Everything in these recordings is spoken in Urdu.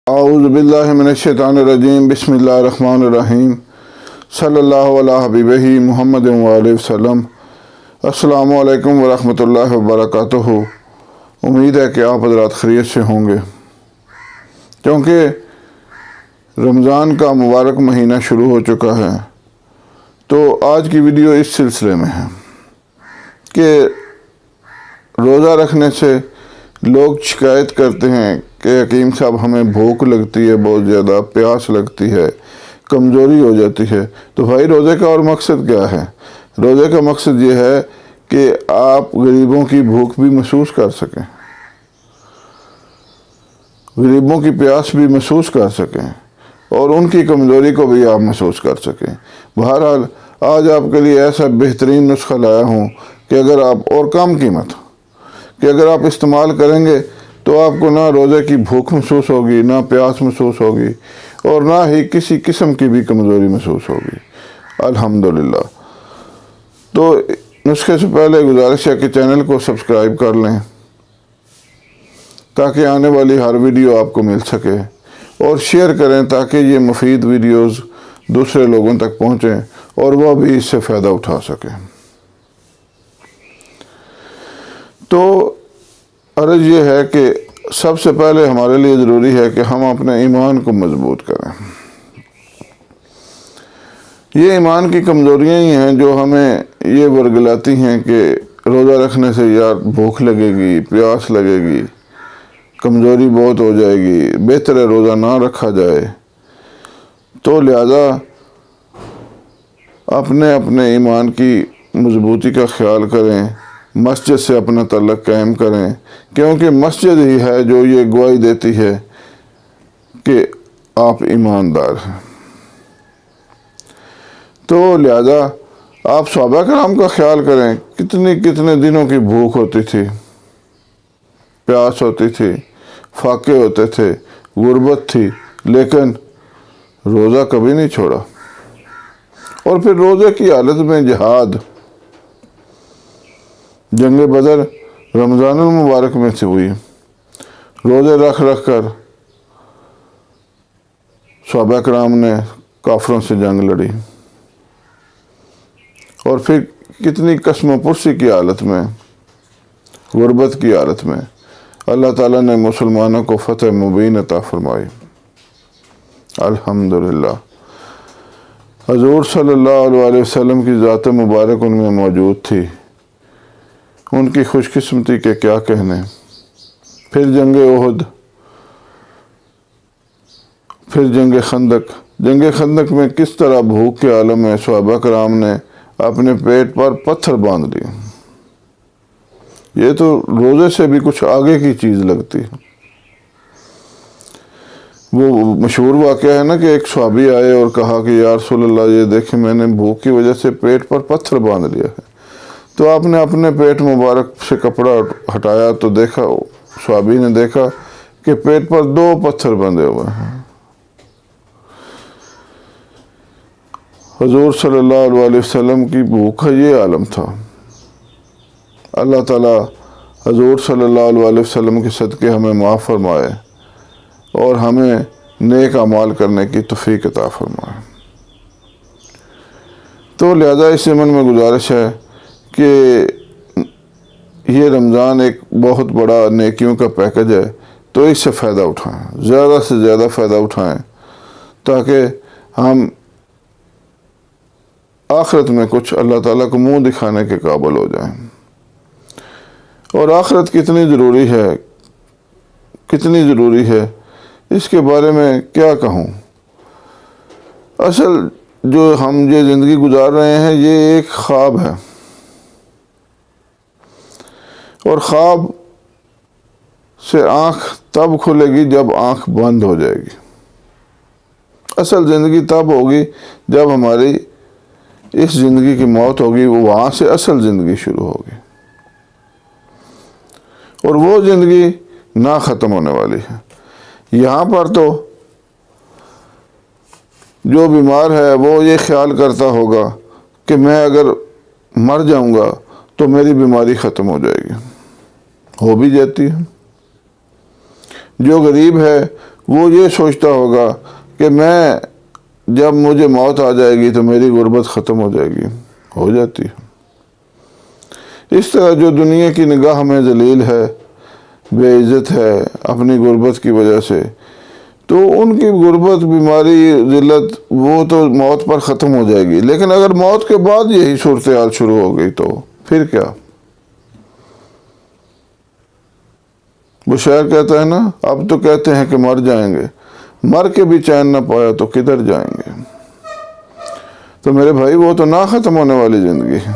اعوذ باللہ من الشیطان الرجیم بسم اللہ الرحمن الرحیم صلی اللہ علیہ حبیبہ محمد وآلہ وسلم۔ السلام علیکم ورحمۃ اللہ وبرکاتہ۔ امید ہے کہ آپ حضرات خیریت سے ہوں گے، کیونکہ رمضان کا مبارک مہینہ شروع ہو چکا ہے۔ تو آج کی ویڈیو اس سلسلے میں ہے کہ روزہ رکھنے سے لوگ شکایت کرتے ہیں کہ حکیم صاحب ہمیں بھوک لگتی ہے، بہت زیادہ پیاس لگتی ہے، کمزوری ہو جاتی ہے۔ تو بھائی روزے کا اور مقصد کیا ہے؟ روزے کا مقصد یہ ہے کہ آپ غریبوں کی بھوک بھی محسوس کر سکیں، غریبوں کی پیاس بھی محسوس کر سکیں اور ان کی کمزوری کو بھی آپ محسوس کر سکیں۔ بہرحال آج آپ کے لیے ایسا بہترین نسخہ لایا ہوں کہ اگر آپ، اور کم قیمت کہ اگر آپ استعمال کریں گے تو آپ کو نہ روزے کی بھوک محسوس ہوگی، نہ پیاس محسوس ہوگی اور نہ ہی کسی قسم کی بھی کمزوری محسوس ہوگی الحمدللہ۔ تو نسخے سے پہلے گزارش ہے کہ چینل کو سبسکرائب کر لیں تاکہ آنے والی ہر ویڈیو آپ کو مل سکے، اور شیئر کریں تاکہ یہ مفید ویڈیوز دوسرے لوگوں تک پہنچیں اور وہ بھی اس سے فائدہ اٹھا سکیں۔ تو عرض یہ ہے کہ سب سے پہلے ہمارے لیے ضروری ہے کہ ہم اپنے ایمان کو مضبوط کریں۔ یہ ایمان کی کمزوریاں ہی ہیں جو ہمیں یہ ورگلاتی ہیں کہ روزہ رکھنے سے یار بھوک لگے گی، پیاس لگے گی، کمزوری بہت ہو جائے گی، بہتر ہے روزہ نہ رکھا جائے۔ تو لہذا اپنے ایمان کی مضبوطی کا خیال کریں، مسجد سے اپنا تعلق قائم کریں، کیونکہ مسجد ہی ہے جو یہ گواہی دیتی ہے کہ آپ ایماندار ہیں۔ تو لہذا آپ صحابہ کرام کا خیال کریں، کتنے دنوں کی بھوک ہوتی تھی، پیاس ہوتی تھی، فاقے ہوتے تھے، غربت تھی، لیکن روزہ کبھی نہیں چھوڑا۔ اور پھر روزے کی حالت میں جہاد، جنگ بدر رمضان المبارک میں سے ہوئی، روزے رکھ کر صحابہ کرام نے کافروں سے جنگ لڑی، اور پھر کتنی قسم و پرسی کی حالت میں، غربت کی حالت میں اللہ تعالیٰ نے مسلمانوں کو فتح مبین عطا فرمائی الحمدللہ۔ حضور صلی اللہ علیہ وسلم کی ذات مبارک ان میں موجود تھی، ان کی خوش قسمتی کے کیا کہنے۔ پھر جنگ احد، پھر جنگ خندق میں کس طرح بھوک کے عالم میں صحابہ کرام نے اپنے پیٹ پر پتھر باندھ لیے۔ یہ تو روزے سے بھی کچھ آگے کی چیز لگتی ہے۔ وہ مشہور واقعہ ہے نا کہ ایک صحابی آئے اور کہا کہ یا رسول اللہ یہ دیکھیں میں نے بھوک کی وجہ سے پیٹ پر پتھر باندھ لیا ہے۔ تو آپ نے اپنے پیٹ مبارک سے کپڑا ہٹایا تو دیکھا، صحابی نے دیکھا کہ پیٹ پر 2 پتھر بندھے ہوئے ہیں۔ حضور صلی اللہ علیہ وسلم کی بھوک کا یہ عالم تھا۔ اللہ تعالیٰ حضور صلی اللہ علیہ وسلم کے صدقے ہمیں معاف فرمائے اور ہمیں نیک اعمال کرنے کی توفیق عطا فرمائے۔ تو لہذا اس ضمن میں گزارش ہے کہ یہ رمضان ایک بہت بڑا نیکیوں کا پیکج ہے، تو اس سے فائدہ اٹھائیں، زیادہ سے زیادہ فائدہ اٹھائیں تاکہ ہم آخرت میں کچھ اللہ تعالیٰ کو منہ دکھانے کے قابل ہو جائیں۔ اور آخرت کتنی ضروری ہے اس کے بارے میں کیا کہوں۔ اصل جو ہم یہ زندگی گزار رہے ہیں یہ ایک خواب ہے، اور خواب سے آنکھ تب کھلے گی جب آنکھ بند ہو جائے گی۔ اصل زندگی تب ہوگی جب ہماری اس زندگی کی موت ہوگی، وہاں سے اصل زندگی شروع ہوگی، اور وہ زندگی نہ ختم ہونے والی ہے۔ یہاں پر تو جو بیمار ہے وہ یہ خیال کرتا ہوگا کہ میں اگر مر جاؤں گا تو میری بیماری ختم ہو جائے گی، ہو بھی جاتی ہے۔ جو غریب ہے وہ یہ سوچتا ہوگا کہ میں جب مجھے موت آ جائے گی تو میری غربت ختم ہو جائے گی، ہو جاتی ہے۔ اس طرح جو دنیا کی نگاہ میں ذلیل ہے، بے عزت ہے اپنی غربت کی وجہ سے، تو ان کی غربت، بیماری، ذلت وہ تو موت پر ختم ہو جائے گی، لیکن اگر موت کے بعد یہی صورتحال شروع ہو گئی تو پھر کیا؟ وہ شاعر کہتا ہے نا، اب تو کہتے ہیں کہ مر جائیں گے، مر کے بھی چین نہ پایا تو کدھر جائیں گے۔ تو میرے بھائی وہ تو نہ ختم ہونے والی زندگی ہے۔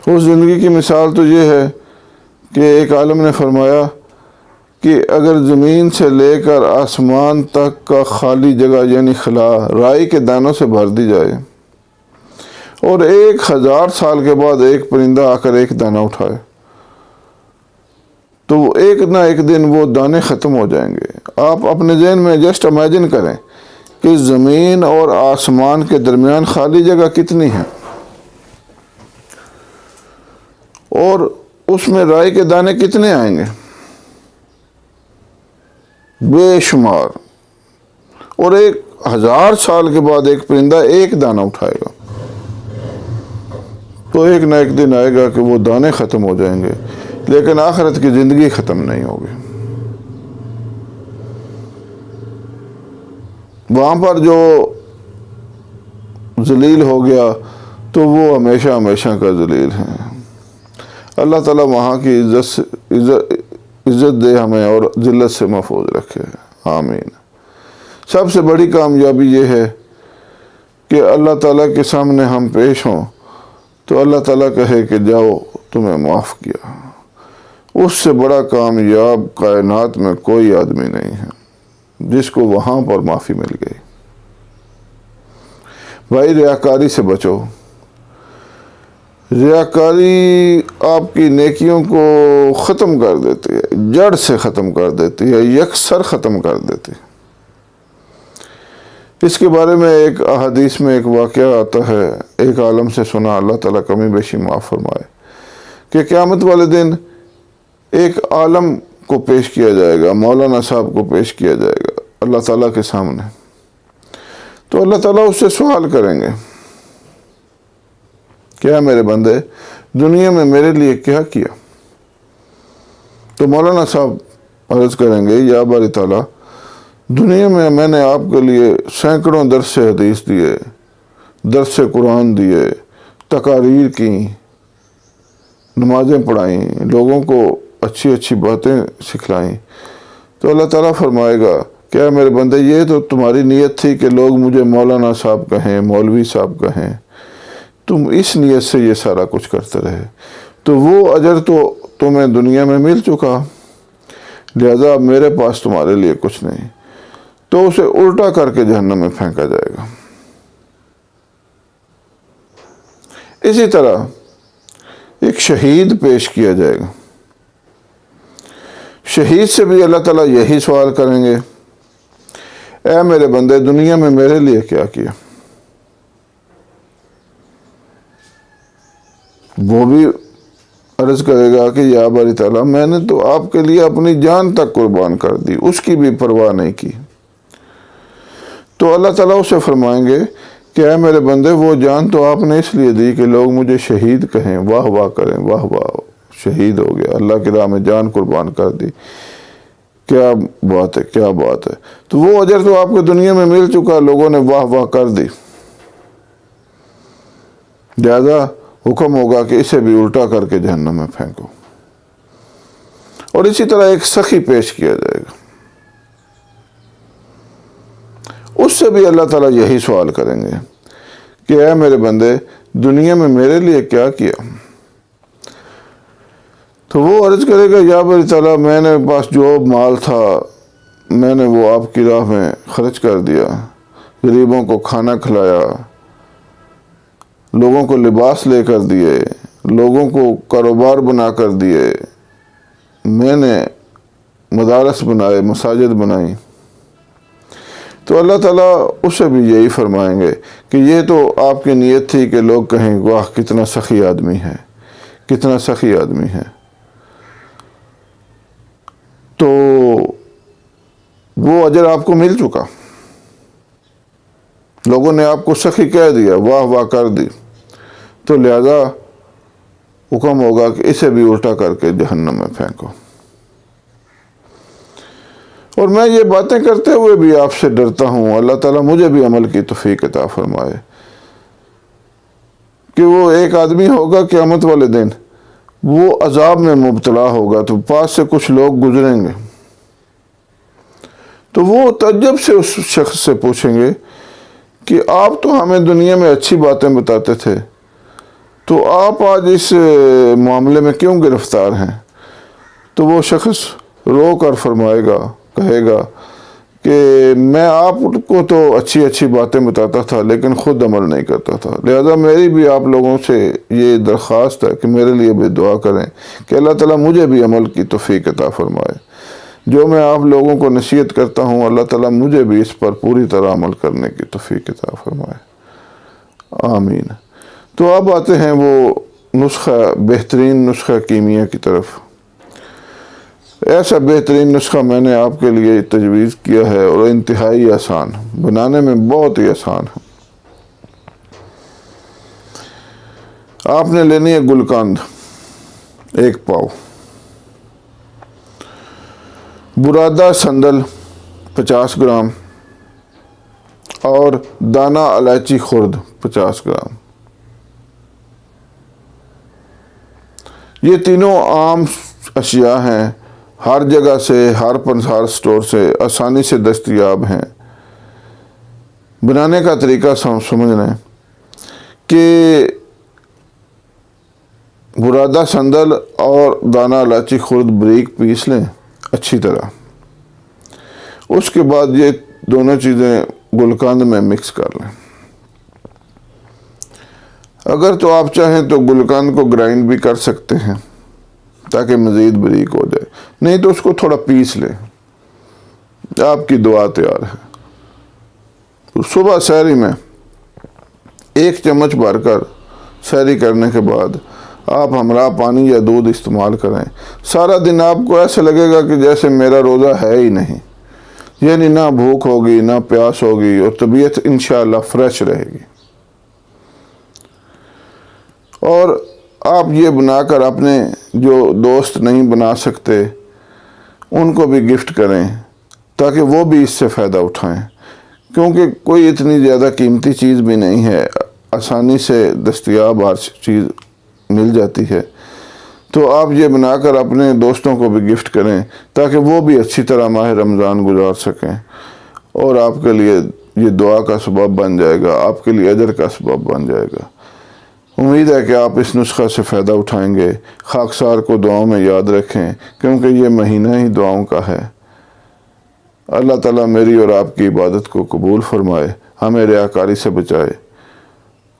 اس زندگی کی مثال تو یہ ہے کہ ایک عالم نے فرمایا کہ اگر زمین سے لے کر آسمان تک کا خالی جگہ یعنی خلا رائی کے دانوں سے بھر دی جائے اور 1000 سال کے بعد ایک پرندہ آ کر ایک دانہ اٹھائے تو ایک نہ ایک دن وہ دانے ختم ہو جائیں گے۔ آپ اپنے ذہن میں جسٹ امیجن کریں کہ زمین اور آسمان کے درمیان خالی جگہ کتنی ہے، اور اس میں رائی کے دانے کتنے آئیں گے؟ بے شمار۔ اور 1000 سال کے بعد ایک پرندہ ایک دانہ اٹھائے گا تو ایک نہ ایک دن آئے گا کہ وہ دانے ختم ہو جائیں گے، لیکن آخرت کی زندگی ختم نہیں ہوگی۔ وہاں پر جو ذلیل ہو گیا تو وہ ہمیشہ ہمیشہ کا ذلیل ہے۔ اللہ تعالیٰ وہاں کی عزت دے ہمیں اور ذلت سے محفوظ رکھے، آمین۔ سب سے بڑی کامیابی یہ ہے کہ اللہ تعالیٰ کے سامنے ہم پیش ہوں تو اللہ تعالیٰ کہے کہ جاؤ تمہیں معاف کیا۔ اس سے بڑا کامیاب کائنات میں کوئی آدمی نہیں ہے جس کو وہاں پر معافی مل گئی۔ بھائی ریاکاری سے بچو۔ ریاکاری آپ کی نیکیوں کو ختم کر دیتی ہے، جڑ سے ختم کر دیتی ہے، یکسر ختم کر دیتی ہے۔ اس کے بارے میں ایک احادیث میں ایک واقعہ آتا ہے، ایک عالم سے سنا، اللہ تعالیٰ کمی بیشی معاف فرمائے، کہ قیامت والے دن ایک عالم کو پیش کیا جائے گا، مولانا صاحب کو پیش کیا جائے گا اللہ تعالیٰ کے سامنے۔ تو اللہ تعالیٰ اس سے سوال کریں گے، کیا میرے بندے دنیا میں میرے لیے کیا کیا؟ تو مولانا صاحب عرض کریں گے، یا باری تعالیٰ دنیا میں نے آپ کے لیے سینکڑوں درس حدیث دیے، درس قرآن دیے، تقاریر کی، نمازیں پڑھائیں، لوگوں کو اچھی اچھی باتیں سکھلائیں۔ تو اللہ تعالیٰ فرمائے گا، کیا میرے بندے یہ تو تمہاری نیت تھی کہ لوگ مجھے مولانا صاحب کہیں، مولوی صاحب کہیں، تم اس نیت سے یہ سارا کچھ کرتے رہے، تو وہ اجر تو تمہیں دنیا میں مل چکا، لہذا اب میرے پاس تمہارے لیے کچھ نہیں۔ تو اسے الٹا کر کے جہنم میں پھینکا جائے گا۔ اسی طرح ایک شہید پیش کیا جائے گا۔ شہید سے بھی اللہ تعالیٰ یہی سوال کریں گے، اے میرے بندے دنیا میں میرے لیے کیا کیا؟ وہ بھی عرض کرے گا کہ یا باری تعالیٰ میں نے تو آپ کے لیے اپنی جان تک قربان کر دی، اس کی بھی پرواہ نہیں کی۔ تو اللہ تعالیٰ اسے فرمائیں گے کہ اے میرے بندے وہ جان تو آپ نے اس لیے دی کہ لوگ مجھے شہید کہیں، واہ واہ کریں، واہ واہ شہید ہو گیا، اللہ کی راہ میں جان قربان کر دی، کیا بات ہے، کیا بات ہے۔ تو وہ اجر تو آپ کو دنیا میں مل چکا، لوگوں نے واہ واہ کر دی، لہذا حکم ہوگا کہ اسے بھی الٹا کر کے جہنم میں پھینکو۔ اور اسی طرح ایک سخی پیش کیا جائے گا، اس سے بھی اللہ تعالیٰ یہی سوال کریں گے کہ اے میرے بندے دنیا میں میرے لیے کیا کیا؟ تو وہ عرض کرے گا، یا باری تعالیٰ میں نے پاس جو مال تھا میں نے وہ آپ کی راہ میں خرچ کر دیا، غریبوں کو کھانا کھلایا، لوگوں کو لباس لے کر دیے، لوگوں کو کاروبار بنا کر دیے، میں نے مدارس بنائے، مساجد بنائی۔ تو اللہ تعالیٰ اس سے بھی یہی فرمائیں گے کہ یہ تو آپ کی نیت تھی کہ لوگ کہیں واہ کتنا سخی آدمی ہے، کتنا سخی آدمی ہے۔ تو وہ اجر آپ کو مل چکا، لوگوں نے آپ کو سخی کہہ دیا، واہ واہ کر دی، تو لہذا حکم ہوگا کہ اسے بھی الٹا کر کے جہنم میں پھینکو۔ اور میں یہ باتیں کرتے ہوئے بھی آپ سے ڈرتا ہوں، اللہ تعالیٰ مجھے بھی عمل کی توفیق عطا فرمائے، کہ وہ ایک آدمی ہوگا قیامت والے دن، وہ عذاب میں مبتلا ہوگا، تو پاس سے کچھ لوگ گزریں گے، تو وہ تعجب سے اس شخص سے پوچھیں گے کہ آپ تو ہمیں دنیا میں اچھی باتیں بتاتے تھے، تو آپ آج اس معاملے میں کیوں گرفتار ہیں؟ تو وہ شخص رو کر فرمائے گا، کہے گا کہ میں آپ کو تو اچھی اچھی باتیں بتاتا تھا لیکن خود عمل نہیں کرتا تھا، لہذا میری بھی آپ لوگوں سے یہ درخواست ہے کہ میرے لیے بھی دعا کریں کہ اللہ تعالیٰ مجھے بھی عمل کی توفیق عطا فرمائے، جو میں آپ لوگوں کو نصیحت کرتا ہوں اللہ تعالیٰ مجھے بھی اس پر پوری طرح عمل کرنے کی توفیق عطا فرمائے، آمین۔ تو اب آتے ہیں وہ نسخہ، بہترین نسخہ کیمیا کی طرف۔ ایسا بہترین نسخہ میں نے آپ کے لیے تجویز کیا ہے اور انتہائی آسان، بنانے میں بہت ہی آسان ہے۔ آپ نے لینی ہے گلقند 1 پاؤ، برادہ سندل 50 گرام اور دانہ الائچی خرد 50 گرام۔ یہ تینوں عام اشیاء ہیں، ہر جگہ سے، ہر پنسار سٹور سے آسانی سے دستیاب ہیں۔ بنانے کا طریقہ سمجھ لیں کہ برادہ سندل اور دانہ الائچی خرد بریک پیس لیں اچھی طرح، اس کے بعد یہ دونوں چیزیں گلقند میں مکس کر لیں۔ اگر تو آپ چاہیں تو گلقند کو گرائنڈ بھی کر سکتے ہیں تاکہ مزید بریک ہو جائے، نہیں تو اس کو تھوڑا پیس لیں، آپ کی دعا تیار ہے۔ صبح سحری میں 1 چمچ بھر کر سحری کرنے کے بعد آپ ہمراہ پانی یا دودھ استعمال کریں، سارا دن آپ کو ایسا لگے گا کہ جیسے میرا روزہ ہے ہی نہیں، یعنی نہ بھوک ہوگی نہ پیاس ہوگی، اور طبیعت انشاءاللہ فریش رہے گی۔ اور آپ یہ بنا کر اپنے جو دوست نہیں بنا سکتے ان کو بھی گفٹ کریں تاکہ وہ بھی اس سے فائدہ اٹھائیں، کیونکہ کوئی اتنی زیادہ قیمتی چیز بھی نہیں ہے، آسانی سے دستیاب ہر چیز مل جاتی ہے، تو آپ یہ بنا کر اپنے دوستوں کو بھی گفٹ کریں تاکہ وہ بھی اچھی طرح ماہ رمضان گزار سکیں، اور آپ کے لیے یہ دعا کا سبب بن جائے گا، آپ کے لیے اجر کا سبب بن جائے گا۔ امید ہے کہ آپ اس نسخہ سے فائدہ اٹھائیں گے۔ خاکسار کو دعاؤں میں یاد رکھیں کیونکہ یہ مہینہ ہی دعاؤں کا ہے۔ اللہ تعالیٰ میری اور آپ کی عبادت کو قبول فرمائے، ہمیں ریاکاری سے بچائے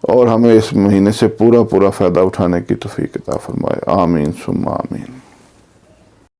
اور ہمیں اس مہینے سے پورا فائدہ اٹھانے کی توفیق عطا فرمائے، آمین ثم آمین۔